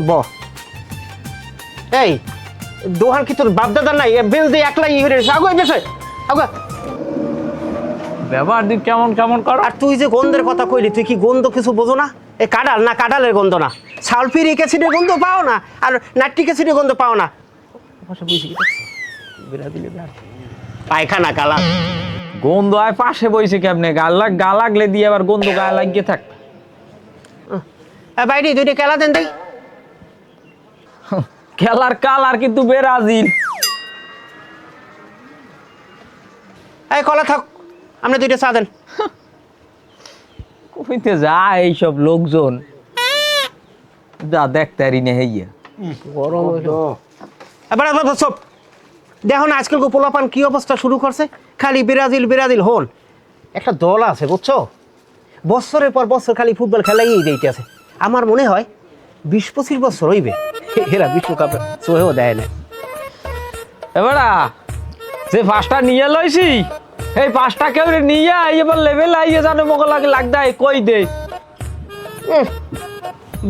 ব এই দোহান কি তোর বাপ দাদার নাই বেল দিয়ে একলাই ই হয়ে আগো বেশে আগো ব্যবহার দিক কেমন কেমন কর। আর তুই যে গন্ধের কথা কইলি তুই কি গন্ধ কিছু বোঝো না? এ কাঁঠাল না কাঁঠালের গন্ধ না, সালফিউরিক অ্যাসিডের গন্ধ পাও না, আর নাইট্রিক অ্যাসিডের গন্ধ পাও না। পায়খানা কালা গন্ধ আয় পাশে বইছে কেমনে গা লাগলে দিয়ে আবার গন্ধ গায়ে লাগিয়ে থাক। বাইরে দুইটা কেলা দেন দেই। খেলার কালার কিন্তু ব্রাজিল। এই কলা থাক, আপনি দুইটা চা দেন। কইতে যায় এইসব লোকজন যা দেখতে আরি না হইয়া গরম এবার সব দেখো না আজকাল পোলাপান কি অবস্থা শুরু করছে, খালি ব্রাজিল ব্রাজিল হন। একটা দল আছে বুঝছো, বছরের পর বছর খালি ফুটবল খেলাই দিতে আছে। আমার মনে হয় 20-25 বছর হইবে এরা বিশ্বকাপে সোহেও দেয় না। এবারা যে পাঁচটা নিয়ে লইছি এই পাঁচটা কেউ নিয়ে এবার লেভেল আইয়ে জানো মগ লাগে লাগদায় কই দে।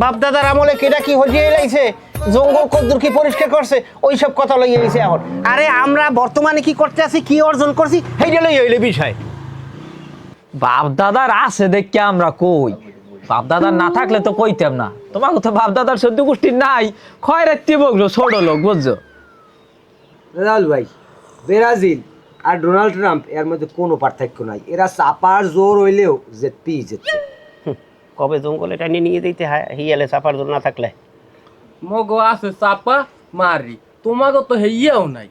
বাপ দাদার আমলে কেটা কি হজিয়ে লাইছে, জঙ্গল কদ্দুর কি পরিষ্কার করছে, ওইসব কথা লইয়ে গেছে এখন। আরে আমরা বর্তমানে কি করতে আছি, কি অর্জন করছি, সেইটা লই হইলে বিষয়। বাপ দাদার আছে দেখে আমরা কই, বাপ দাদার না থাকলে তো কইতাম না। তোমার তো বাপ দাদার সদ্য গোষ্ঠী নাই, ক্ষয় রাখতে বকলো ছোট লোক বুঝছো। রাহুল ভাই, ব্রাজিল আর ডোনাল্ড ট্রাম্প এর মধ্যে কোনো পার্থক্য নাই, এরা চাপার জোর হইলেও জেতপি যেতে। কবে জঙ্গলে টানিয়ে নিয়ে দিতে হিয়ালে চাপার জন্য না থাকলে। মগো আছে চাপা মারি, তোমাকে তো হেইয়াও নাই।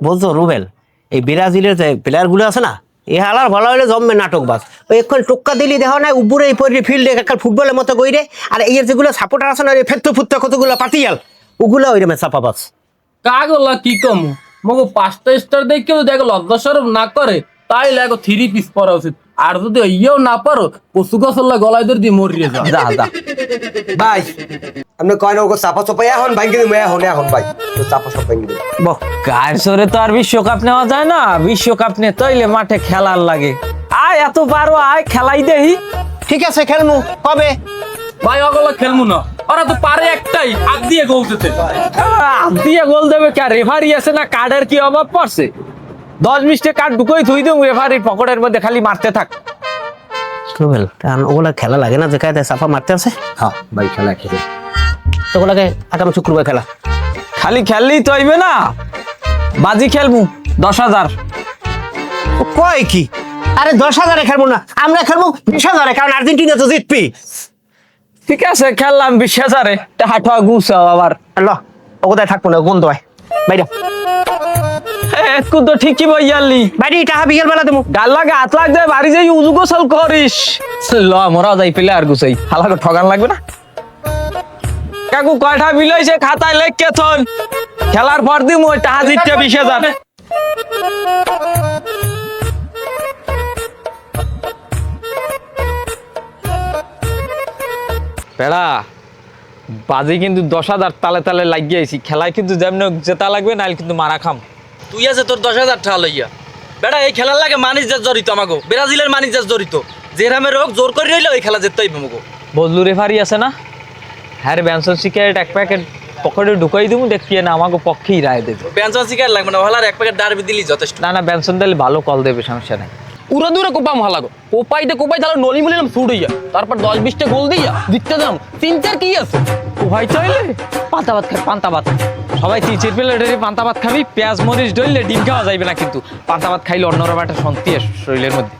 বুঝছো রুবেল, এই ব্রাজিলের যে প্লেয়ার গুলো আছে না, এ হালার ভালো হলে জম্মে নাটক বাস। ওই এখন টোক্কা দিলি দেখা নাই উপরে এই পরে ফিল্ডে একটা ফুটবলের মতো কইরে, আর এই যেগুলো সাপোর্টার আছে না ফেত্ত ফুত্ত কতগুলো পাতিয়াল ওগুলো ওই রে চাপা বাস। কাগলা কি কম মগো 5টা স্টার দেখে যদি দেখো লজ্জা শরম না করে তাই লাগো 3 পিস পরা উচিত। আর যদি ইয়েও না পারো পশু গাছল্লা গলায় ধরে দিয়ে মরিয়ে যাও। যা যা ভাই আপনি কয় না ওকে চাপা চপাই এখন ভাঙ্গি দিই এখন ভাই তো চাপা সব ভাঙ্গি দিই। বহ গায়ের সরে তো আর বিশ্বকাপ নেওয়া যায় না, বিশ্বকাপ নিয়ে তৈলে মাঠে খেলার লাগে। আয় এত পারো আয় খেলাই দেহি। ঠিক আছে খেলমু কবে? ভাই অগলা খেলমু না, ওরা তো পারে একটাই আগ দিয়ে গোল দিতে। হাত দিয়ে গোল দেবে কে? রেফারি আছে না, কার্ডের কি অভাব পড়ছে? 10-20টা কার্ড ঢুকোই থুই দেব রেফারির পকেটের মধ্যে, খালি মারতে থাক। রুবেল কারণ ওগুলা খেলা লাগে না যে কায়দায় চাপা মারতে আছে। হ্যাঁ ভাই খেলা খেলে তো ওগুলাকে আগামী শুক্রবার খেলা। খালি খেললেই তো হইবে না, বাজি খেলমু 10,000। কয় কি? আরে 10,000-এ খেলবো না, আমরা খেলবো 20,000-এ, কারণ আর্জেন্টিনা তো জিতবি। ঠিক আছে খেললাম 20,000-এ, টাকা গুছাও আবার। ল ও কোথায় থাকবো না, গন্ধ হয় বাইরে একটু তো ঠিকই বইয়ালি বাইরে টাকা বিকেল বেলা দেবো। গাল লাগে হাত লাগবে, বাড়ি যাই উজু গোসল করিস। ল মোরা যাই পেলে আর গুছাই, হালাকে ঠগান লাগবে না। কাকু কয়টা বিলইছে খাতায় লেখকে থন, খেলার পর দিম ওই টাকা জিততে 20,000। পেড়া বাজি কিন্তু 10,000 তালে তালে লাগিয়ে আইছি, খেলায় কিন্তু যেমন জেতা লাগবে, নাইলে কিন্তু মারা খাম। তুই আছে তোর 10,000 টাকা লইয়া বেটা, এই খেলার লাগে মানিস জড়িত আমাকে, ব্রাজিলের মানিস জড়িত। জেরামের হোক জোর করে রইলে ওই খেলা যেতে হইবে আমাকে। বদলু রেফারি আছে না, হ্যাঁ বেনসন সিগারেট 1 প্যাকেট পকেটে ঢুকাই দিব, দেখিয়ে না আমাকে পক্ষেই রায় দেবে। বেঞ্চন শিকার লাগবে না, ভালো 1 প্যাকেট ডারবি দিলি যথেষ্ট। না না বেনসন দিলে ভালো কল দেবে, সমস্যা নাই। উড়ে দূরে কোপাম হালাগো, কোপাইতে তাহলে নলি মুলিলাম ছুট হইয়া, তারপর 10-20টা গোল দিয়া দিতে দাম চিন্তার কি আছে। ও ভাই চাইলে পান্তা ভাত খাই, পান্তা ভাত সবাই চিচির প্লেটে পান্তা ভাত খাবি, পেঁয়াজ মরিচ ডললে ডিম খাওয়া যাইবে না, কিন্তু পান্তা ভাত খাইলে অন্যরকম একটা শান্তি আসে শরীরের মধ্যে।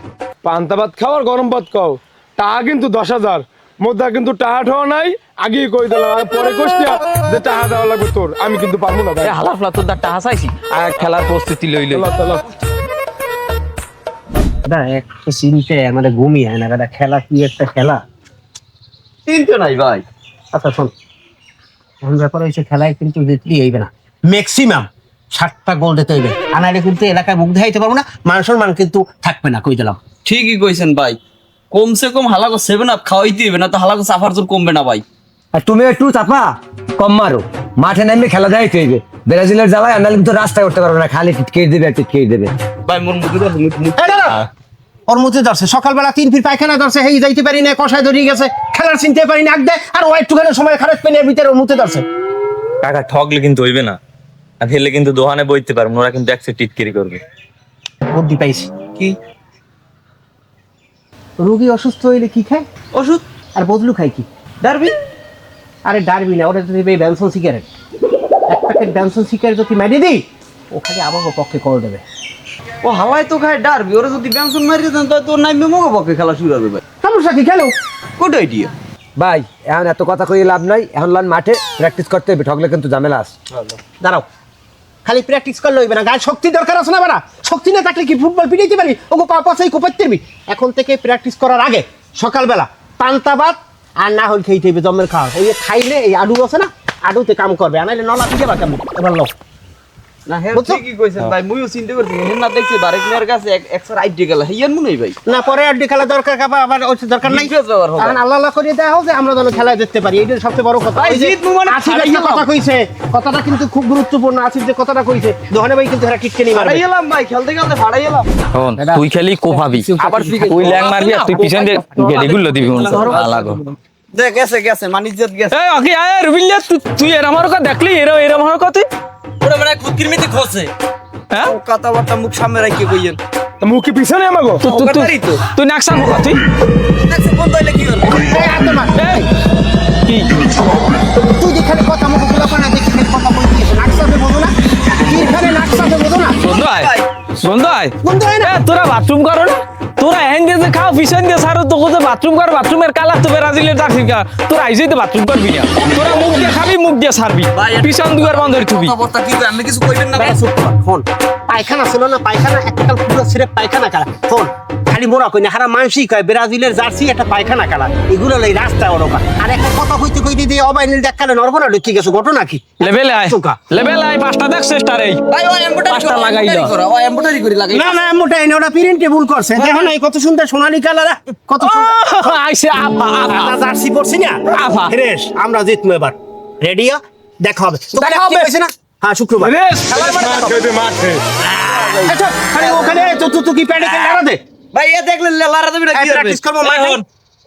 পান্তা ভাত খাওয়ার গরম ভাত খাও, টাকা কিন্তু 10,000 মোদ্দা কিন্তু টাকা ঠাওয়া নাই, আগেই কই দিলাম। আর পরে কইছিস যে টাকা দেওয়া লাগবে তোর, আমি কিন্তু পারবো না ভাই। হালাফলা তোর টাকা চাইছি আর খেলার প্রস্তুতি লইলে একটা চিনতে মানে ঘুমিয়ে হয় না দাদা, খেলা কি একটা খেলা চিন্তা নাই ভাই। আচ্ছা শোন, এখন ব্যাপার হয়েছে খেলায় কিন্তু জিতলেই হইবে না, ম্যাক্সিমাম 60টা গোল দিতে হইবে, আনারে কিন্তু এলাকায় মুখ দেখাইতে পারবো না, মান সম্মান কিন্তু থাকবে না, কই দিলাম। ঠিকই কইছেন ভাই, কমসে কম হালাগো 7 আপ খাওয়াইতে হবে, না তো হালাগো সাফার জোর কমবে না ভাই। আর তুমি একটু চাপা কম মারো, মাঠে নামলে খেলা দেয় হইবে। ব্রাজিলের জ্বালায় আমরা কিন্তু রাস্তায় উঠতে পারবো না, খালি টিটকে দেবে আর টিটকে দেবে। ভাই মোর মুখে ওর মধ্যে ধরছে সকালবেলা 3 ফিট পায়খানা ধরছে, হেই যাইতে পারি না, কষায় ধরিয়ে গেছে, খেলার চিনতে পারি না, দেয় আর ও একটুখানি সময় খারাপ পেনের ভিতরে ওর মধ্যে ধরছে। কাকা ঠকলে কিন্তু হইবে না, আর হেলে কিন্তু দোকানে বইতে পারবো, ওরা কিন্তু একসে টিটকিরি করবে। বুদ্ধি পাইছি। কি রোগী অসুস্থ হইলে কি খায়? ওষুধ? আর বদলু খায় কি? ডারবি? আরে ডারবি না, ওটা যদি ব্যানসন সিগারেট, এক প্যাকেট ব্যানসন সিগারেট যদি মেরে দিই ও খালি আমাকে পক্ষে করে দেবে। ও হাওয়াই তো খায় ডারবি, ওরা যদি ব্যঞ্জন মারিয়ে দেন তো তোর নামবে মগো পক্ষে খেলা শুরু হবে ভাই। সমস্যা কি, খেলো। Good idea. ভাই এখন এত কথা কই লাভ নাই, এখন লান মাঠে প্র্যাকটিস করতে হবে, ঠকলে কিন্তু ঝামেলা আছে। দাঁড়াও, খালি প্র্যাকটিস করলে হইবে না, গায়ে শক্তি দরকার আছে না বাড়া? শক্তি না থাকলে কি ফুটবল পিটাইতে পারি? ওগো পা পাশাই কোপাইতে পারবি। এখন থেকে প্র্যাকটিস করার আগে সকালবেলা পান্তা ভাত আর না হল খেয়ে হইবে জমের খাওয়া। ওই যে খাইলে এই আডু আছে না, আডুতে কাম করবে, আনাইলে নলা পিঠে বা কেমন। এবার লো না হ্যাঁ বুঝছো? ঠিকই কইছেন ভাই, মুইও চিন্তা করছি হেন না দেখছি বারেক মেয়ের কাছে একসার আইডিয়া গেল হেয়ান মনে হয় ভাই। না পরে আড্ডি খেলা দরকার, আবার ওই দরকার নাই। Difference ব্যবহার হবে। এখন আল্লাহ আল্লাহ করিয়ে দেওয়া হোক যে আমরা যেন খেলায় দেখতে পারি, এইটাই সবচেয়ে বড় কথা। ভাই, ওই যে জিত মুমানে আসিফ হারাই একটা গেলাম। কথা কইছে, কথাটা কিন্তু খুব গুরুত্বপূর্ণ। আসিফ যে কথাটা কইছে, দোহানে ভাই কিন্তু এরা টিটকে নিয়ে মারবে। ফাড়াই এলাম ভাই, খেলতে খেলতে ফাড়াই এলাম। শোন, তুই খালি কোপাবি, আবার তুই ল্যাং মারবি আর তুই পিছন দিয়ে গেডিগুলো দিবি মনে হয়। লাগো দেখ গেছে গেছে মানিজ্জত গেছে। এই ওকে আয় রুবিল্লা, তুই এরম আমার কথা দেখলি, এরম আমার কথা তুই, ওরে মানে কুতকির মিতে খসে। হ্যাঁ কথাবার্তা মুখ সামনে রাখিয়ে কইয়েন। তা মুখ কি পিছনে আমাগো? তুই নাকসান হোক তুই। দেখছে কোন দইলে কি হলো? এই হাতে মার। এই, কি তুই যেখানে কথা মুখ খোলা পানা দেখি কথা বলতে গেছে, নাকসাতে বলো না, কি এখানে নাকসাতে বলো না, বন্ধু আয়, বন্ধু আয়। বন্ধু হয় না। এ, তোরা বাথরুম করো না, তোরা এহেন দিয়ে যে খাও পিছন দিয়ে সারো, তোকে যে বাথরুম কর, বাথরুমের কালার তো ব্রাজিলের জার্সি কা, তোরা আইসেই তো বাথরুম করবি না, তোরা মুখ দিয়ে খাবি, মুখ দিয়ে সারবি, পিছন দুয়ার বন্ধ করে থুবি। কথাবার্তা কি আমি কিছু কইবেন না ভাই? বেড়া চুপ কর, ফোন। পায়খানা ছিল না, পায়খানা একটা পুরো সিরেপ পায়খানা কালা। ফোন খালি মোরা কই না, হারা মানসি কয় ব্রাজিলের জার্সি একটা পায়খানা কালা, এগুলো লই রাস্তা ওরকা। আর একটা কথা কইতে কইতে দিয়ে অবাইনিল দেখালে নরবনা ঢুকি গেছে, ঘটনা কি? লেভেল আয়, চুকা। লেভেল আয়, পাঁচটা দেখ চেষ্টার এই ভাই ও এমব্রয়ডারি পাঁচটা করো, লাগাই দাও। ও এমব্রয়ডারি করে লাগাই। না না মোটা এনে ওটা প্রিন্টে ভুল করছে, দেখো না এই কত সুন্দর সোনালী কালার, কত সুন্দর আইসে আপা আপা আলাদা জার্সি পরছি না। আফা। ফ্রেশ, আমরা জিতবো এবার। রেডিও দেখা হবে, দেখা হবে। না? হ্যাঁ শুক্রবার। রেস মাঠে মাঠে আচ্ছা, খালি ওখানে তো কি প্যাডে খেলে আলাদা ভাই এ দেখলে লারা দেবে না কি হবে? প্র্যাকটিস করবো মাঠে।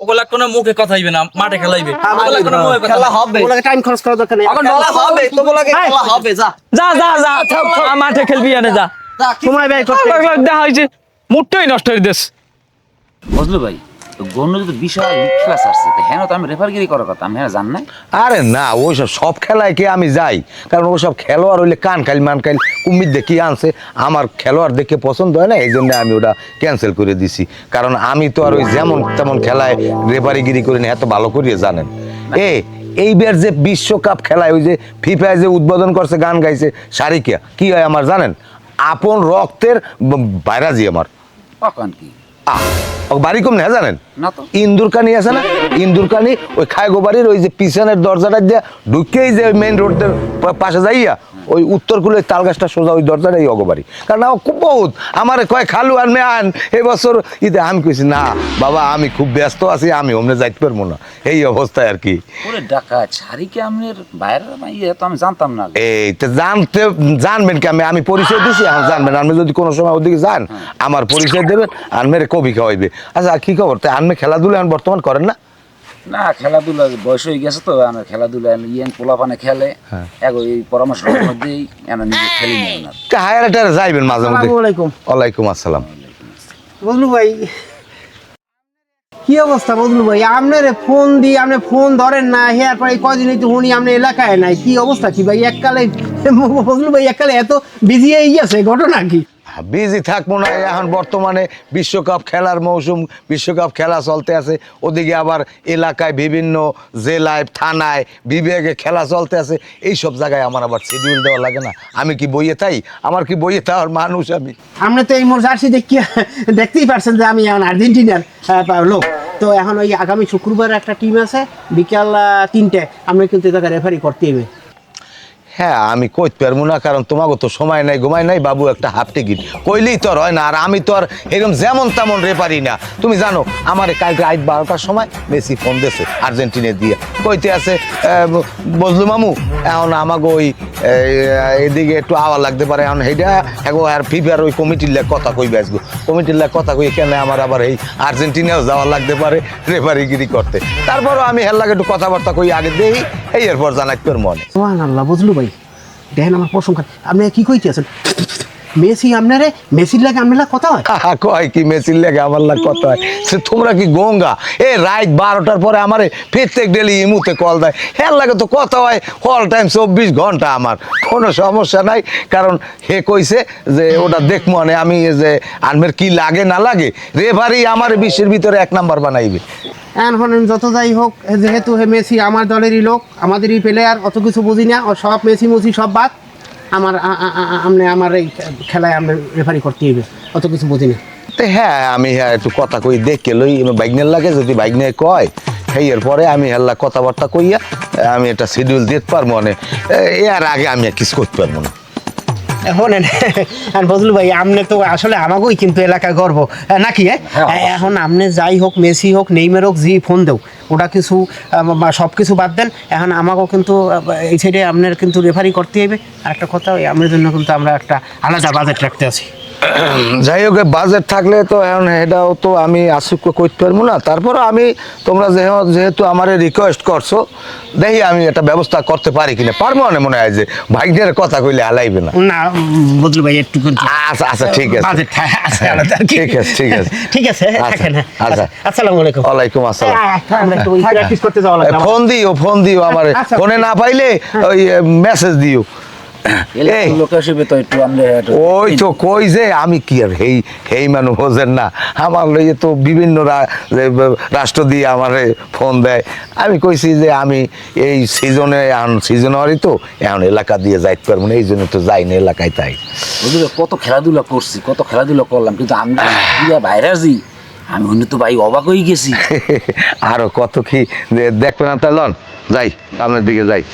ওগুলা কোনো মুখে কথা হইবে না, মাঠে খেলাইবে। ওগুলা কোনো মুখে কথা খেলা হবে। ওগুলোকে টাইম খরচ করার দরকার নেই। এখন ডলা হবে, তোগুলাকে খেলা হবে যা। যা যা যা মাঠে খেলবি এনে যা, যা সময় ব্যয় করতে দেখা হয়েছে মুঠটাই নষ্ট হয়ে দেশ। বুঝলো ভাই, তো গণ্য যদি বিশাল খেলা আসছে, হ্যাঁ তো আমি রেফারগিরি করার কথা, আমি হ্যাঁ জান নাই। আরে না, ওইসব সব খেলায় কি আমি যাই? কারণ ওসব খেলোয়াড় হইলে কান খাইল মান খাইল কুমির দেখি আনছে, আমার খেলোয়াড় দেখে পছন্দ হয় না, এই জন্য আমি ওটা ক্যান্সেল করে দিছি। কারণ আমি তো আর ওই যেমন তেমন খেলায় রেফারিগিরি করি না, এত ভালো করিয়ে জানেন। এইবার যে বিশ্বকাপ খেলায় ওই যে ফিফায় যে উদ্বোধন করছে, গান গাইছে সারিকা, কি হয় আমার জানেন? আপন রক্তের বাইরাজি আমার। কখন কি ও বাড়ি কম না জানেন? না তো। ইন্দুরকানি আছে না, ইন্দুরকানি ওই খায়গো বাড়ির ওই যে পিছনের দরজাটা দিয়ে ঢুকেই যে মেইন রোডের পাশে যাইয়া ওই উত্তর কুলে তাল গাছটা সোজা ওই দরজাটাই অগবাড়ি। কারণ ও খুব বহুত আমার কয় খালু আন মে আন এবছর ঈদে। আমি কইছি না বাবা, আমি খুব ব্যস্ত আছি, আমি ওমনে যাইতে পারবো না, এই অবস্থায় আর কি। ওরে ডাকা ছাড়িকে আপনার বাইরের ইয়ে তো আমি জানতাম না। এই তো জানবেন কি, আমি পরিচয় দিছি, এখন জানবেন। আপনি যদি কোনো সময় ওদিকে যান আমার পরিচয় দেবেন, আর মেরে কবি খাওয়াইবে। আচ্ছা কি খবর, তাই আনমে খেলাধুলা এখন বর্তমান করেন না? না খেলাধুলা বয়স হয়ে গেছে তো, আমার খেলাধুলা ইয়েন পোলাপানে খেলে, এই পরামর্শের মধ্যেই আমি নিজে খেলি না। হায়ার যাইবেন মাঝে মধ্যে। আসসালামু আলাইকুম। ওয়ালাইকুম আসসালাম। বদলু ভাই, কি অবস্থা বদলু ভাই? আপনার ফোন দিই, আপনি ফোন ধরেন না, হেয়ার পরে কদিনই তো শুনি আপনার এলাকায় নাই, কি অবস্থা কি ভাই? এককালে বদলু ভাই এককালে এত বিজি হয়ে গেছে, ঘটনা কি? বিজি থাকবো না, এখন বর্তমানে বিশ্বকাপ খেলার মৌসুম, বিশ্বকাপ খেলা চলতে আছে, ওদিকে আবার এলাকায় বিভিন্ন জেলায় থানায় বিভাগে খেলা চলতে আছে, এই সব জায়গায় আমার আবার শিডিউল দেওয়া লাগে না। আমি কি বইয়ে থাই? আমার কি বইয়ে থাকার মানুষ আমি? আপনি তো এই মোর জার্সি দেখতেই পারছেন যে আমি এখন আর্জেন্টিনার লোক। তো এখন ওই আগামী শুক্রবার একটা টিম আছে বিকাল 3টে, আপনি কিন্তু এটাকে রেফারি করতে হবে। হ্যাঁ আমি কইতে পারবো না, কারণ তোমাকে তো সময় নাই ঘুমাই নাই বাবু, একটা হাফ টিকিট কইলেই তো আর হয় না। আর আমি তো আর এরকম যেমন তেমন রেপারি না। তুমি জানো আমার কালকে রাত 12টার সময় মেসি ফোন দিয়েছে আর্জেন্টিনা দিয়ে, কইতে আছে বজলু মামু এখন আমাকে ওই এদিকে একটু আওয়াজ লাগতে পারে, এখন সেইটা এখন আর ফিফার ওই কমিটির লেগ কথা কইবে আসবো, কমিটির লেগ কথা কই কেন আমার আবার এই আর্জেন্টিনাও যাওয়া লাগতে পারে রেফারিগিরি করতে। তারপরও আমি হের লাগে একটু কথাবার্তা কই আগে দেই, এই এরপর জানাই তোর মনে। সুবহানাল্লাহ, বুঝলু ভাই দেখেন আমার প্রশংসা। আপনি কি কইতে আছেন? মেসি আপনারে, মেসির লাগে আপনার কথা হয়? কয় কি মেসির লেগে আমার লাগ কথা হয়? সে তোমরা কি গঙ্গা? এ রাত 12টার পরে আমারে প্রত্যেক ডেলি ইমুতে কল দেয়, হ্যাঁ লাগে তো কথা হয় অল টাইম 24 ঘন্টা। আমার কোনো সমস্যা নাই, কারণ হে কইছে যে ওটা দেখ মনে আমি যে আনমের কি লাগে না লাগে, রেফারি আমার বিশ্বের ভিতরে 1 নাম্বার বানাইবে। এখন যত যাই হোক, যেহেতু হে মেসি আমার দলেরই লোক, আমাদেরই প্লেয়ার, অত কিছু বুঝি না, ও সব মেসি মুসি সব বাদ। আমার আপনি আমার এই খেলায় আপনি রেফারি করতে হইবে, অত কিছু বুঝি না। তো হ্যাঁ আমি হ্যাঁ একটু কথা কই দেখে লই বাইকনের লাগে, যদি বাইকনে কয় সেই এর পরে আমি হেল্লা কথাবার্তা কইয়া আমি একটা শিডিউল দিতে পারবো। মানে এর আগে আমি আর কিছু করতে পারবো না। শোনেন বজলু ভাই, আপনি তো আসলে আমাকেই কিন্তু এলাকায় গর্ব নাকি? এখন আপনি যাই হোক, মেসি হোক, নেইমার হোক, জি ফোন দেও, ওটা কিছু সব কিছু বাদ দেন। এখন আমাকেও কিন্তু এই সাইডে আপনার কিন্তু রেফারি করতে হবে। আর একটা কথা, ওই আপনার জন্য কিন্তু আমরা একটা আলাদা বাজেট রাখতে আছি। যাই হোক বাজেট থাকলে তো এখন এটাও তো আমি আসুক করতে পারবো না। তারপর আমি তোমরা যেহেতু আমার রিকোয়েস্ট করছো, দেখি আমি একটা ব্যবস্থা করতে পারি কিনা। পারবো না মনে হয় যে ভাগ্যের কথা কইলে হালাইবে না। না বজলু ভাই একটু কিন্তু আচ্ছা আচ্ছা ঠিক আছে, বাজেট আছে আলাদা। ঠিক আছে ঠিক আছে ঠিক আছে, থাকেন। আচ্ছা আসসালামু আলাইকুম। ওয়ালাইকুম আসসালাম। আমরা একটু প্র্যাকটিস করতে যাওয়া লাগবে। ফোন দিও আমার, আচ্ছা। ফোনে না পাইলে ওই মেসেজ দিও। এই লোক আসবে তো একটু আমরা ওই তো কই যে আমি কি আর হেই মানুষ বোঝেন না, আমার লইয়ে তো বিভিন্ন রাষ্ট্র দিয়ে আমার ফোন দেয়। আমি কইছি যে আমি এই সিজনে এখন সিজনারি তো এখন এলাকা দিয়ে যাইতে পারবো না, এই জন্য তো যাই না এলাকায়। তাই কত খেলাধুলা করছি, কত খেলাধুলা করলাম, কিন্তু আমরা ভাইরাসই আমি অন্য তো ভাই অবাক হয়ে গেছি। আরো কত কি দেখবে না, তাই লন যাই সামনের দিকে যাই।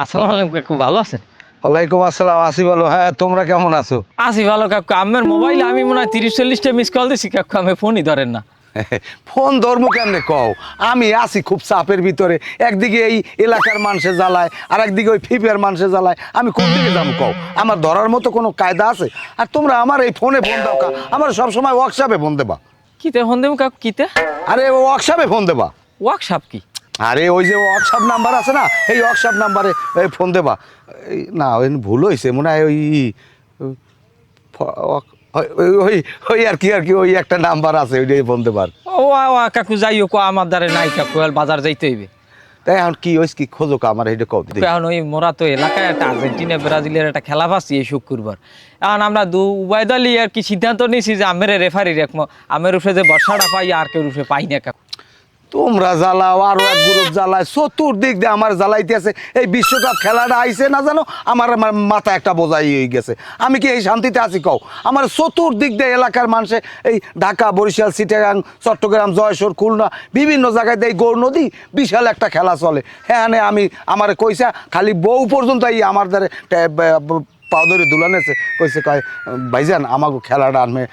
আসসালামু আলাইকুম কাকু, ভালো আছেন? ওয়ালাইকুম আসসালাম, আসি বলো। হ্যাঁ তোমরা কেমন আছো? আছি ভালো কাকু। আমার মোবাইলে আমি মনে হয় 30-40টা মিস কল দিছি কাকু, আমি ফোনই ধরেন না। ফোন ধর্ম কেমনে কও? আমি আছি খুব চাপের ভিতরে, একদিকে এই এলাকার মানুষে জ্বালায় আর একদিকে ওই ফিফার মানুষে জ্বালায়, আমি কোন দিকে যাবো কও? আমার ধরার মতো কোনো কায়দা আছে? আর তোমরা আমার এই ফোনে ফোন দাও কা? আমার সবসময় ওয়ার্কশপে ফোন দেবা। কিতে ফোন দেবো কাকু? কিতে? আরে ওয়ার্কশপে ফোন দেবা। ওয়ার্কশপ কি? আরে ওই যে ওয়ার্কশপ নাম্বার আছে না, এই ওয়ার্কশপ নাম্বারে ফোন দেবা। না ওই ভুল হয়েছে মনে হয়, ওই আর কি ওই একটা নাম্বার আছে, ওইটাই ফোন দেবার। ও কাকু যাই হোক, আমার দ্বারে নাই কাকু, বাজার যাইতে হইবে। তাই এখন কি হয়েছে, কি খোঁজো কা আমার এইটা কব। এখন ওই মোরা তো এলাকায় একটা আর্জেন্টিনা ব্রাজিলের একটা খেলা পাচ্ছি এই শুক্রবার। এখন আমরা উভয় দলই আর কি সিদ্ধান্ত নিয়েছি যে আমের রেফারি রাখবো, আমের উপরে যে বর্ষাটা পাই আর কেউ উপরে পাই না কাকু। তোমরা জ্বালাও, আরো এক গ্রুপ জ্বালায়, চতুর্দিক দিয়ে আমার জ্বালাইতে আছে। এই বিশ্বকাপ খেলাটা আইছে না জানো, আমার মাথা একটা বোঝাই হয়ে গেছে। আমি কি এই শান্তিতে আছি কও? আমার চতুর্দিক দিয়ে এলাকার মানুষে এই ঢাকা, বরিশাল, চিটাগাং, চট্টগ্রাম, জয়সর, খুলনা বিভিন্ন জায়গায় দেয় গৌর নদী বিশাল একটা খেলা চলে। হ্যাঁ আমি আমার কইসা খালি বউ পর্যন্ত এই আমার দ্বারে পাও ধরে দুলানেছে, কইছে কয় ভাইজান আমাকে খেলাটা আনবে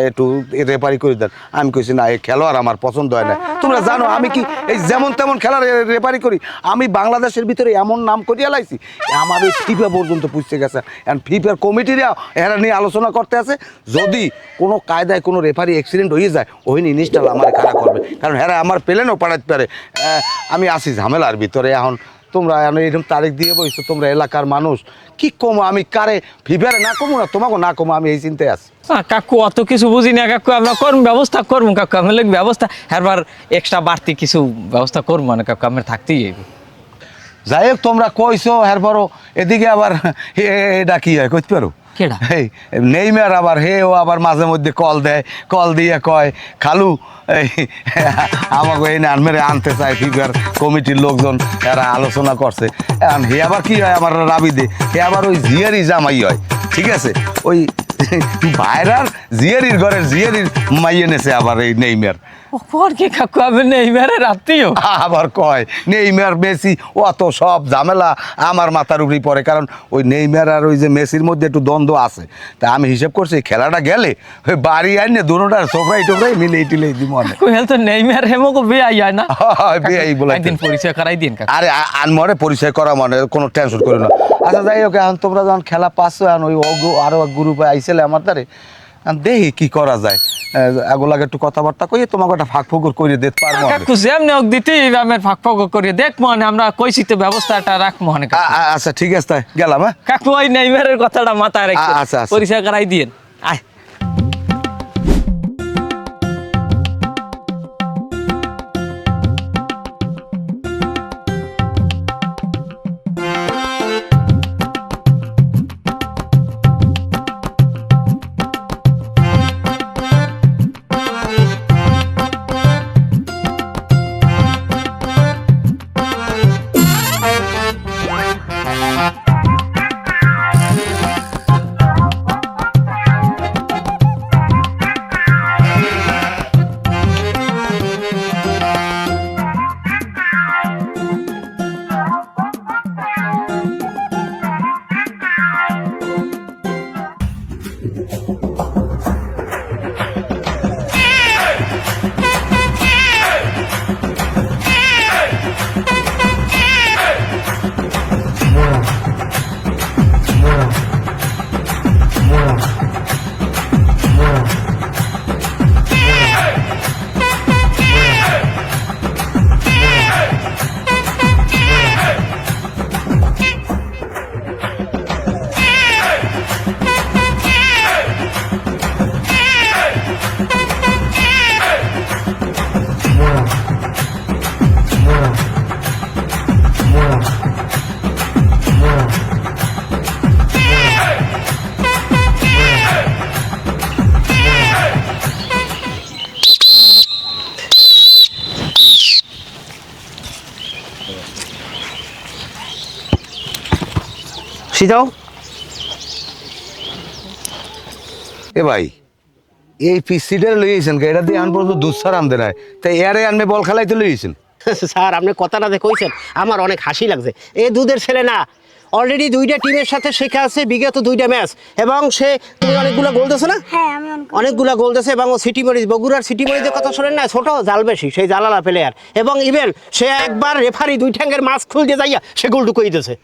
একটু রেফারি করে দেন। আমি কইছি না, এই খেলোয়াড় আমার পছন্দ হয় না। তোমরা জানো আমি কি এই যেমন তেমন খেলার রেফারি করি? আমি বাংলাদেশের ভিতরে এমন নাম করিয়া লাইছি, আমার এই ফিফা পর্যন্ত পুষতে গেছে। এখন ফিফার কমিটিরা এরা নিয়ে আলোচনা করতে আছে, যদি কোনো কায়দায় কোনো রেফারি অ্যাক্সিডেন্ট হয়ে যায় ওই জিনিসটা আমার খাড়া করবে, কারণ হ্যাঁ আমার প্লেনও পাঠাতে পারে। আমি আসি ঝামেলার ভিতরে। এখন তোমরা এরকম তারিখ দিয়ে বইছো, তোমরা এলাকার মানুষ, কি কমো আমি কারে? ফিফারে না কমো না তোমাকে না কমো, আমি এই চিন্তায় আছি। কাকু অত কিছু বুঝি না কাকু, আমরা করুন ব্যবস্থা করবো কাকু, আমার লোক ব্যবস্থা এবার এক্সট্রা বাড়তি কিছু ব্যবস্থা করবো না কাকু, আমার থাকতেই যাইবে। যাই হোক তোমরা কইছো, এরপরও এদিকে আবার এটা কি হয় কইতে পারো? কেডা? এই নেইমার আবার ও আবার মাঝে মধ্যে কল দেয়, কল দিয়ে কয় খালু এই আমাকে এই আনমেরে আনতে চায় ফিফার কমিটির লোকজন, এরা আলোচনা করছে। এখন হে আবার কি হয় আমার রাবি দে, হে আবার ওই জিয়ারই জামাই হয়, ঠিক আছে? ওই বাইরার জিয়ারির ঘরের জিয়ারির মাইয়ে নেছে আবার এই নেইমার। ওর কি কাকু আমি নেইমারের আত্মীয়? আবার কয় নেইমার মেসি অত সব ঝামেলা আমার মাথার উপরই পড়ে, কারণ ওই নেইমার আর ওই যে মেসির মধ্যে একটু দ্বন্দ্ব আছে। তা আমি হিসেব করছি খেলাটা গেলে ওই বাড়ি আইনে দুটোটার সোফরাই টোফরাই মিলেই টিলেই দিব অনেক। কইল তো নেইমার হেমকো বিয়াই হয় না। বিয়াই বলে একদিন পরিচয় করাই দিন কাকু। আরে আনমরে পরিচয় করা মানে কোনো টেনশন করো না। আচ্ছা যাই হোক, এখন তোমরা যখন খেলা পাচ্ছ, এখন ওই আরো এক গ্রুপে আইসেলে আমার দ্বারে, দেখি কি করা যায়। এগুলাকে একটু কথাবার্তা কইয়ে তোমাকে একটা ফাঁক ফুকুর করে দিতে পারবো। কাকু যেমনি হোক দিতে আমার ফাঁক ফাঁক করে দেখবো, আমরা কইছি তো ব্যবস্থাটা রাখবো অনেক। আচ্ছা ঠিক আছে, তাই গেলাম। হ্যাঁ কাকু ওই নেইমারের কথাটা মাথায় রেখে আচ্ছা, আচ্ছা। পরিচয় করাই দিন। আয়। সিজাও এ ভাই, এই পিসিটা লইয়েছেন এটা দিয়ে আন পর্যন্ত দুধ ছাড় আনতে নাই, তাই এরে আনবে বল খেলাইতে লইয়েছেন। স্যার আপনি কথাটা যে কইছেন আমার অনেক হাসি লাগছে। এই দুধের ছেলে না, অলরেডি 2টা টিমের সাথে শেখা আছে বিগত 2টা ম্যাচ, এবং সে তুমি অনেকগুলো গোল দিয়েছো না? হ্যাঁ আমি অনেকগুলো গোল দিয়েছে, এবং ও সিটি মরিচ, বগুড়ার সিটি মরিচের কথা শোনেন না, ছোট জাল বেশি, সেই জালালা প্লেয়ার, এবং ইভেন সে একবার রেফারি 2 ঠ্যাঙ্গের মাছ খুলতে যাইয়া সে গোল ঢুকিয়ে দিয়েছে।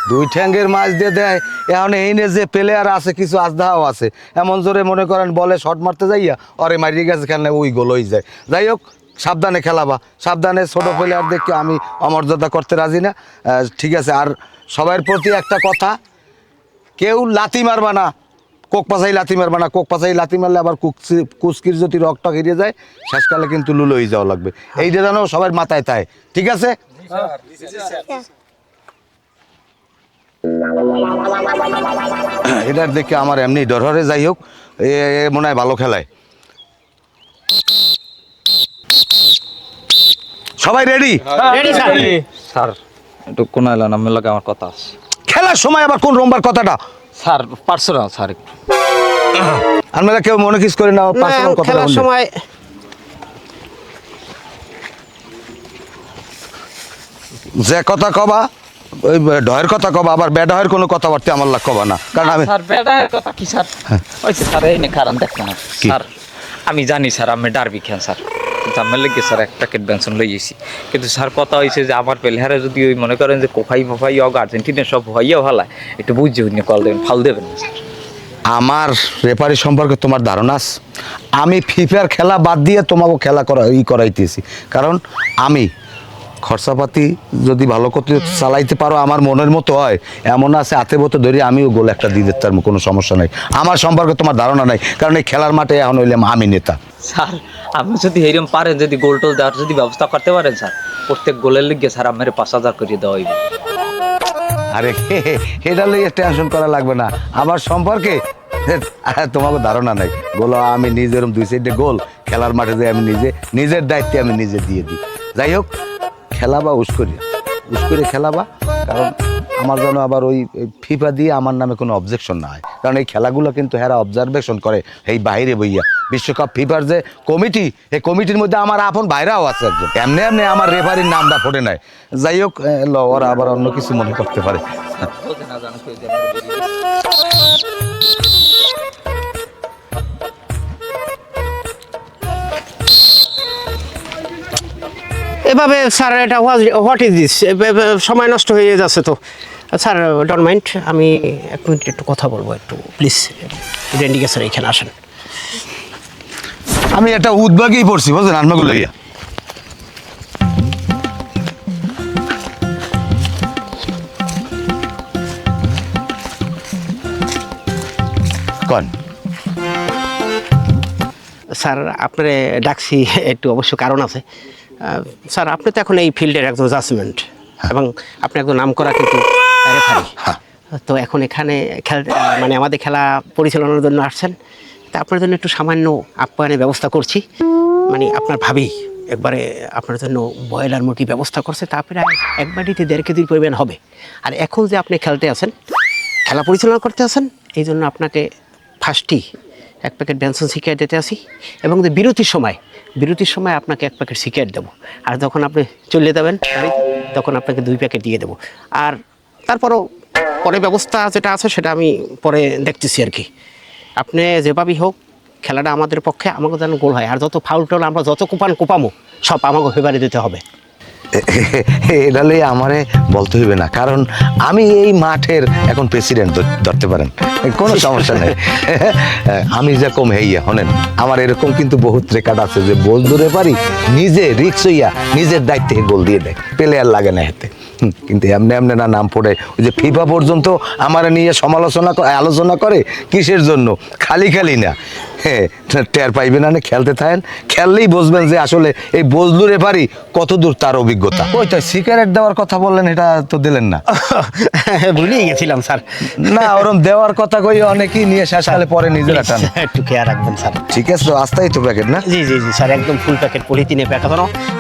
2 ঠ্যাঙ্গের মাছ দিয়ে দেয়। এখন এই নে যে প্লেয়ার আছে কিছু আজদাও আছে, এমন জোরে মনে করেন বলে শট মারতে যাইয়া অরে মারিয়ে গেছে, খেললে ওই গোল হয়ে যায়। যাই হোক, সাবধানে খেলাবা, সাবধানে। ছোট প্লেয়ার দেখে আমি অমর্যাদা করতে রাজি না, ঠিক আছে? আর সবার প্রতি একটা কথা, কেউ লাথি মারবা না, কোক পাশাই লাথি মারবা না। কোক পাশাই লাথি মারলে আবার কুচকির যদি রক্ত হেরিয়ে যায়, শেষকালে কিন্তু লুলো হয়ে যাওয়া লাগবে। এইটা যেন সবার মাথায় তাই, ঠিক আছে? এটার দেখে আমার এমনি ডর হরে। যাই হোক, এ মনে হয় ভালো খেলায়। সবাই রেডি? Ready sir. স্যার একটু কোন এলাম আমার লাগে, আমার কথা আছে। খেলার সময় আবার কোন রোমবার কথাটা? স্যার পারছো না স্যার একটু? আমরা কেউ মনে কিস করে না, পার্সোনাল কথা খেলার বললে। সময় যে কথা কবা, ওই ডয়ের কথা কবা, আবার বেডয়ের কোনো কথাবার্তা আমার লাগ কবা না, কারণ আমি স্যার বেটার কথা কি স্যার? ওইছে স্যার এই নে কারণ দেখতে না স্যার, আমি জানি স্যার আমি ডারবি খেন স্যার, কিন্তু আমার লেগে স্যার 1 প্যাকেট বেনসন লই গেছি, কিন্তু স্যার কথা হয়েছে যে আমার প্লেয়ারে যদি ওই মনে করেন যে কোফাই ফোফাই আর্জেন্টিনা সব হইয়া ভালায়, একটু বুঝে হইনি কল দেবেন, ফাল দেবেন না স্যার। আমার রেফারি সম্পর্কে তোমার ধারণা আছে? আমি ফিফার খেলা বাদ দিয়ে তোমাকে খেলা করাইতেছি, কারণ আমি খরচাপাতি যদি ভালো করতে চালাইতে পারো, আমার মনের মতো হয়, এমন আছে হাতে বতে ধরে আমিও গোল একটা দিয়ে দিতে পারবো, কোনো সমস্যা নাই। আমার সম্পর্কে তোমার ধারণা নাই, কারণ এই খেলার মাঠে এখন হইলাম আমি নেতা। স্যার আপনি যদি এইরকম পারেন, যদি গোল টোল দেওয়ার যদি ব্যবস্থা করতে পারেন স্যার, প্রত্যেক গোলের লিগে স্যার আমার 5,000 করে দেওয়া হইবে। আরে এটা লইয়ে টেনশন করা লাগবে না, আমার সম্পর্কে তোমাকে ধারণা নাই। গোল আমি নিজের 2 সাইডে গোল খেলার মাঠে যে আমি নিজের দায়িত্বে আমি নিজে দিয়ে দিই। যাই হোক, খেলাবা উস্করে খেলাবা, কারণ আমার যেন আবার ওই ফিফা দিয়ে আমার নামে কোনো অবজেকশন না হয়, কারণ এই খেলাগুলো কিন্তু হেরা অবজারভেশন করে এই বাইরে বইয়া। বিশ্বকাপ ফিফার যে কমিটি, এই কমিটির মধ্যে আমার আপন ভাইরাও আছে একজন, এমনি এমনি আমার রেফারির নামটা ফোটে নাই। যাই হোক, ওরা আবার অন্য কিছু মনে করতে পারে। এভাবে স্যার এটা হোয়াট ইজ দিস, সময় নষ্ট হয়ে যাচ্ছে তো। স্যার ডোন্ট মাইন্ড, আমি 1 মিনিট একটু কথা বলবো, একটু প্লিজ রেন্ডিকে স্যার এখানে আসেন। আমি একটা উদ্বেগেই পড়ছি বুঝলেন আনমাগুলো লইয়া। কন স্যার আপনারে ডাকছি একটু অবশ্য কারণ আছে। স্যার আপনি তো এখন এই ফিল্ডের একজন জাজমেন্ট এবং আপনি একজন নামকরা কিন্তু রেফারি। তো এখন এখানে মানে আমাদের খেলা পরিচালনার জন্য আসছেন, তা আপনার জন্য একটু সামান্য আপ্যায়নের ব্যবস্থা করছি। মানে আপনার ভাবি একবারে আপনার জন্য ব্রয়লার মুরগি ব্যবস্থা করছে, তা প্রায় 1 বাটিতে 1.5 কেজির পরিমাণ হবে। আর এখন যে আপনি খেলতে আছেন, খেলা পরিচালনা করতে আছেন, এই জন্য আপনাকে ফার্স্টই 1 প্যাকেট বেনসন সিগারেট দিতে আসি, এবং যে বিরতির সময় আপনাকে 1 প্যাকেট সিগারেট দেবো। আর যখন আপনি চলে যাবেন তখন আপনাকে 2 প্যাকেট দিয়ে দেবো। আর তারপরও পরে ব্যবস্থা যেটা আছে সেটা আমি পরে দেখতেছি আর কি। আপনি যেভাবেই হোক খেলাটা আমাদের পক্ষে আমাকে যেন গোল হয়, আর যত ফাউল টাউল আমরা যত কোপামো সব আমাকে ফেভারে দিতে হবে। এটা লই আমারে বলতে হইবে না, কারণ আমি এই মাঠের এখন প্রেসিডেন্ট ধরতে পারেন, কোনো সমস্যা নেই। আমি যেরকম হইয়া হনেন, আমার এরকম কিন্তু বহুত রেকর্ড আছে যে বল ধরে পারি, নিজে রিক্স হইয়া নিজের দায়িত্বে গোল দিয়ে দেয়, প্লেয়ার লাগে না হাতে। কিন্তু এমনি এমনি না নাম পড়ে, ওই যে ফিফা পর্যন্ত আমার নিয়ে আলোচনা করে, কিসের জন্য? খালি না, হ্যাঁ টের পাইবে না, খেলতে থাকেন, খেললেই বুঝবেন যে আসলে এই বজলু রেফারি কত দূর তার অভিজ্ঞতা। ওই তো সিগারেট দেওয়ার কথা বললেন, এটা তো দিলেন না। ভুলেই গেছিলাম স্যার। না, ওরম দেওয়ার কথা কই অনেকেই নিয়ে শেষকালে পরে নিজেরা টান। একটু খেয়াল রাখবেন স্যার। ঠিক আছে, তো আস্তাই তো প্যাকেট না? জি স্যার, একদম ফুল প্যাকেট, পলিথিনে প্যাকেট।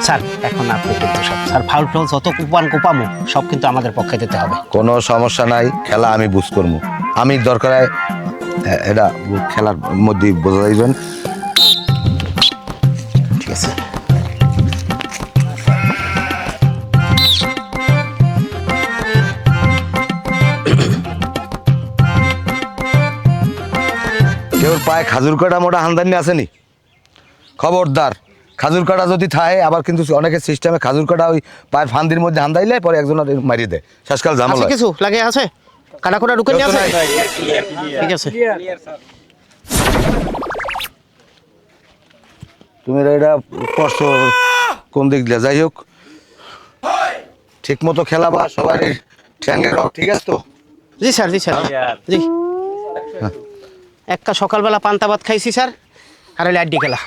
স্যার এখন আপনি কিন্তু সব স্যার ফাউল টাউল যত কোপামো সব কিন্তু আমাদের পক্ষে দিতে হবে। কোনো সমস্যা নাই, খেলা আমি বুঝ করবো। আমি দরকার হয় এটা খেলার মধ্যেই বোঝা যাইবেন। ঠিক আছে। কেউ পায়ে খাজুর কাটা মোটা হামদানি আসেনি? খবরদার, খাজুর কাটা যদি থাকে, আবার কিন্তু অনেকের সিস্টেমে খাজুর কাটা ওই পায়ের ফান্দির মধ্যে হান্দাইলে পরে একজন মারিয়ে দেয়, শেষকাল ঝামেলা। কিছু লাগে আছে কাটা কোটা ঢুকে নিয়ে আছে? ঠিক আছে। তুমি এটা করছো কোন দিক দিয়ে? যাই হোক, ঠিক মতো খেলাবা, সবাই ঠ্যাঙ্গে রক, ঠিক আছে তো? জি স্যার জি। একটা সকালবেলা পান্তা ভাত খাইছি স্যার, আর হলে আড্ডি খেলা।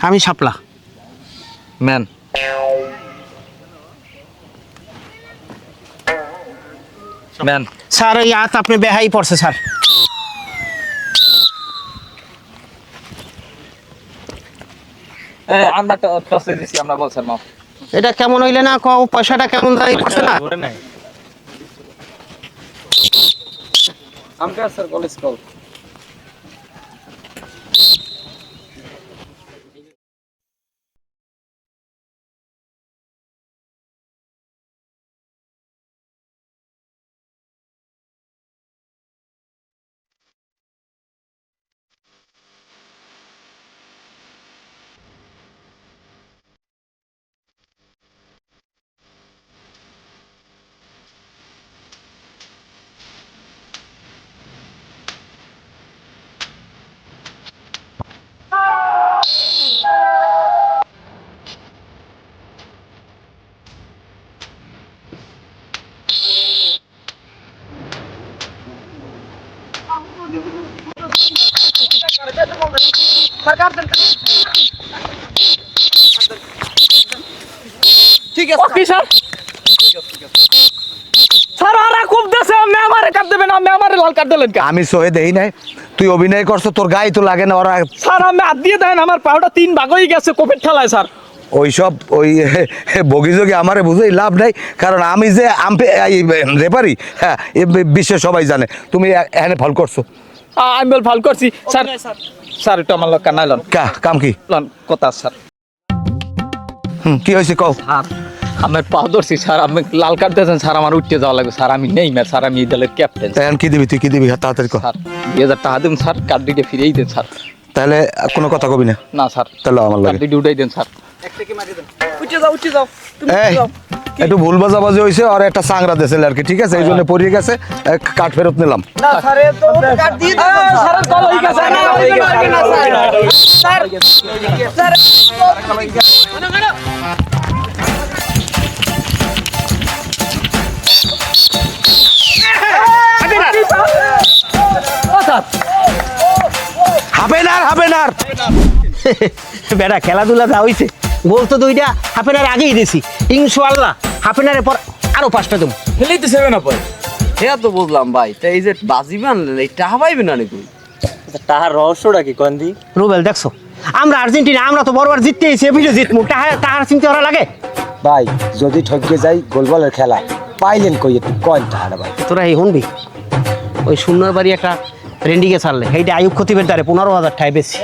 আমি শাপলা ম্যান। স্যার, ওই হাত আপনি বেহাই পড়ছে স্যার। আমরা তো টসে দিছি, আমরা বলছেন মাফ। এটা কেমন হইলে না কও, পয়সাটা কেমন দাঁড়ি করছে না? আমকা স্যার কলেজ কল। ঠিক আছে ওকে স্যার। স্যার আরা খুব দেশে, আপনি আমারে কাট দেবেন, আপনি আমারে লাল কাট দিলেন কে? আমি সহে দেই নাই, তুই অভিনয় করছো, তোর গায়ে তো লাগে না। ওরা স্যার আমি হাত দিয়ে দেন, আমার পাউডার 3 ভাগ হয়ে গেছে কোভিড ঠেলায় স্যার। ওইসব ওই বগিযোগে আমারে বুঝেই লাভ নাই, কারণ আমি যে রেফারি, হ্যাঁ এ বিশ্বে সবাই জানে তুমি এখানে ফল করছো। আমি বল ফাল করছি স্যার। স্যার একটু আমার লোক কানাইলন কাম কি লন কথা স্যার। কি হয়েছে কও। স্যার আমার পা ধরছি স্যার, আমি লাল কার্ড দিয়েছেন স্যার, আমার উঠতে যাওয়া লাগবে স্যার। আমি নেই স্যার, আমি এই দলের ক্যাপ্টেন। এখন কি দিবি, তুই কি দিবি তাড়াতাড়ি কর। স্যার 2000 টাকা দিন স্যার, কার্ড দিতে ফিরেই দেন স্যার। তাহলে কোনো কথা কবি না। না স্যার, তাহলে আমার লাগে কার্ড দিতে উঠাই দেন স্যার। এই একটু ভুল বাজাবাজি হয়েছে, আর একটা সাংরা দিয়েছিল আর কি, ঠিক আছে, এই জন্য পড়িয়ে গেছে, কাঠ ফেরত নিলাম। হাফেনার বেটা খেলাধুলা যা হইছে, গোল তো 2টা হাফেনার আগেই দিছি, ইনশাআল্লাহ হাফেনারের পর আরো 5টা দেবো। খেলেই তো 7 আপ হয়। হ্যাঁ তো বুঝলাম ভাই, তা এই যে বাজি বানলেন এই টাকা পাইবে না নাকি? তাহার রহস্যটা কি কন্দি? রুবেল দেখছো, আমরা আর্জেন্টিনা, আমরা তো বড়বার জিততে এসে এবিজে জিতমু, তাহার চিন্তা করা লাগে? ভাই যদি ঠকে যাই গোলবলের খেলা পাইলেন কই একটু কয়েন টাকাটা ভাই। তোরা এই শুনবি, ওই সুন্দর বাড়ি একটা রেন্ডিকে ছাড়লে সেইটা আয়ুব খতিবের দ্বারে 15,000 টাকা বেশি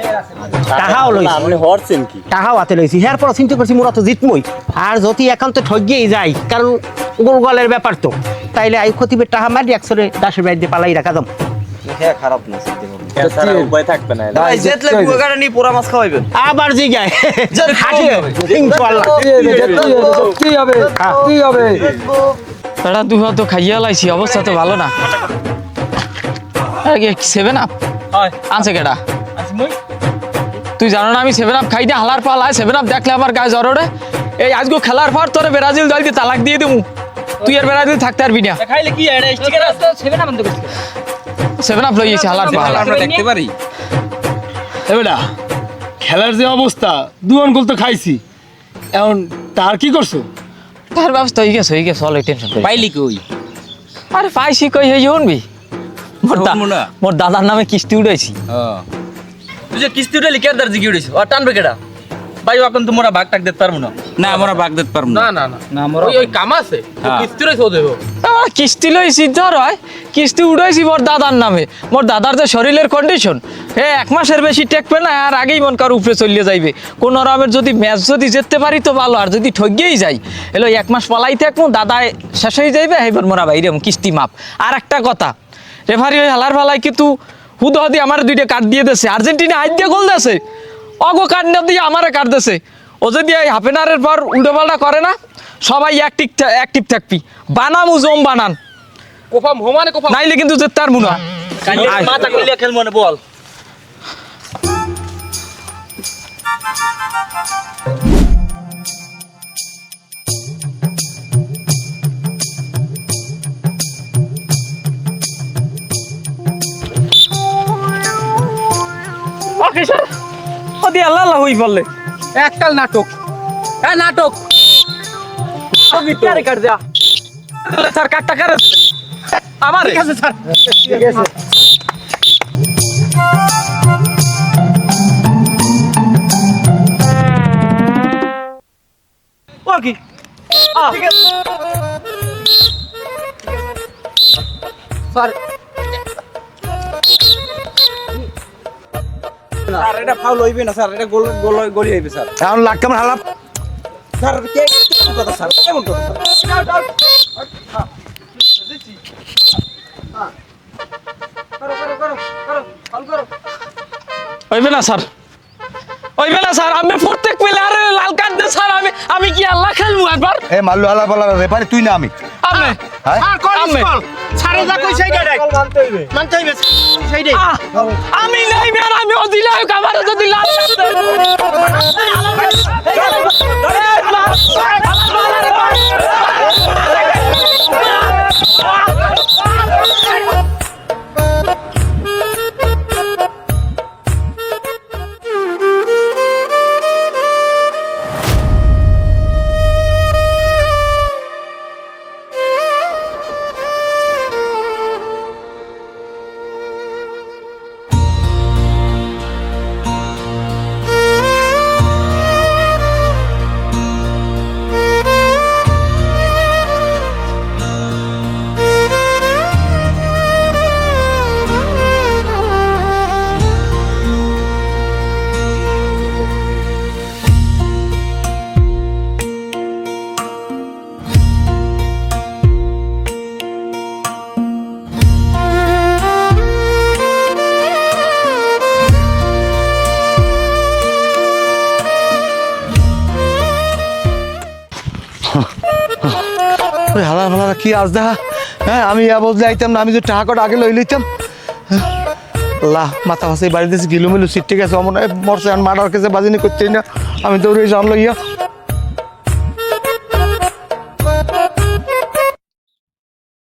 টাকাও লইছি, আপনি হরছেন কি? টাকাও হাতে লইছি। হ্যার পর চিন্তা করছি মোরা তো জিতমই, আর যদি একান্ত ঠগিয়েই যাই, কারণ গোলগলের ব্যাপার তো, তাইলে আয়ুব খতিবের টাকা মারি একসরে দাসের বাড়িতে পালাই রাখা দাম। হ্যাঁ খারাপ না, উপায় থাকবে না। ভাই জেতলে কুয়াকাটা নিয়ে পোড়া মাছ খাওয়াইবেন। আবার জিগায় হাসি ইনশাআল্লাহ কি হবে কি হবে? বেটা তুই তো খাইয়া লাইছি, অবস্থা তো ভালো না। 7 আপ আনছে কেডা? তুই জানো না আমি 7 আপ খাই দিয়ে হালার পালায়, 7 আপ দেখলে আমার গায়ে জ্বর ওঠে। এই আজকে খেলার পর তোরে ব্রাজিল দল দিয়ে তালাক দিয়ে দেবো, তুই আর ব্রাজিল থাকতে পারবি না। খাইলে কি এটা স্টিকার আছে 7 আপ বন্ধ করতে? 7 আপ লইয়েছি হালার পালা, আমরা দেখতে পারি। এবেটা খেলার যে অবস্থা, 2 গোল তো খাইছি, এখন তার কি করছো? তার ব্যবস্থা হয়ে গেছে চল, এই টেনশন করি। পাইলি কই? আরে পাইছি কই, এই শুনবি মোর দাদার নামে কিস্তি উঠাইছি। তুই যে কিস্তি উঠাইলি কে দার জিগি উঠাইছ? আর টানবে কেডা? ভাই এখন তোমরা ভাগ টাক দিতে পারবো না। না আমরা ভাগ দিতে পারবো না না না ওই কাম আছে কিস্তিরই শোধ দেবো। আমরা কিস্তি লইছি ধর হয়, কিস্তি উঠাইছি মোর দাদার নামে। মোর দাদার যে শরীরের কন্ডিশন, 1 মাসের বেশি টেকবে না, আর আগেই মন কার উপরে চলিয়ে যাইবে। কোন রকমের যদি ম্যাচ যদি জিততে পারি তো ভালো, আর যদি ঠগিয়েই যাই এলো 1 মাস পালাই থাকবো, দাদা শেষ হয়ে যাইবে, এবার মোরা বাইরে কিস্তি মাপ। আর একটা কথা, রেফারি ওই হালার ফালাই কিন্তু হুদহদি আমার 2টা কার্ড দিয়ে দিয়েছে, আর্জেন্টিনা হাত দিয়ে গোল দিয়েছে, অগো কার্ড না দিয়ে আমারে কার্ড দিয়েছে। ও যদি এই হাফেনারের পর উল্টোপাল্টা করে না, সবাই অ্যাক্টিভ থাকবি, বানামু জম বানান, কোফাম হোমানে কোফাম নাইলে কিন্তু যে তার মুনা কাইলে মাথা কইলে খেলবো না বল। ওদি আল্লাহ আল্লাহ হই বললে এককাল নাটক। হ্যাঁ নাটক আমি তো কার যা স্যার কাটটা করে আমার ঠিক আছে স্যার, ঠিক আছে। ও কি? ঠিক আছে স্যার স্যার এটা ফাউল হইবে না স্যার, এটা গোল গোল গোলই হইবে স্যার। এখন লাগ কেমন হালাপ। স্যার কেমন কথা স্যার, কেমন কথা স্যার? হইবে না স্যার, হইবে না স্যার, আমি প্রত্যেক প্লেয়ারে লাল কার্ড দে স্যার। আমি কি আল্লাহ খেলবো একবার? এ মাল্লু হালা বলা রেফারি তুই না আমি। আমি হ্যাঁ আর কোন স্কল ছাড়ে যা কই সেইটা দেখ, মানতে হইবে সেইটাই। আমি নাই মের, আমি অধিনায়ক, আমার যদি লাল ওই হালার ফালারা কি আজ দেখা, হ্যাঁ আমি ইয়া বলতে আইতাম না, আমি যে টাকা কটা আগে লই লইতাম। আল্লাহ মাথা ফাঁসে বাড়িতে গিলুমিলু সিটে গেছে, অমন মরছে, আর মার্ডার কেসে বাজিনি করতেই না, আমি তো ওই জানলো ইয়া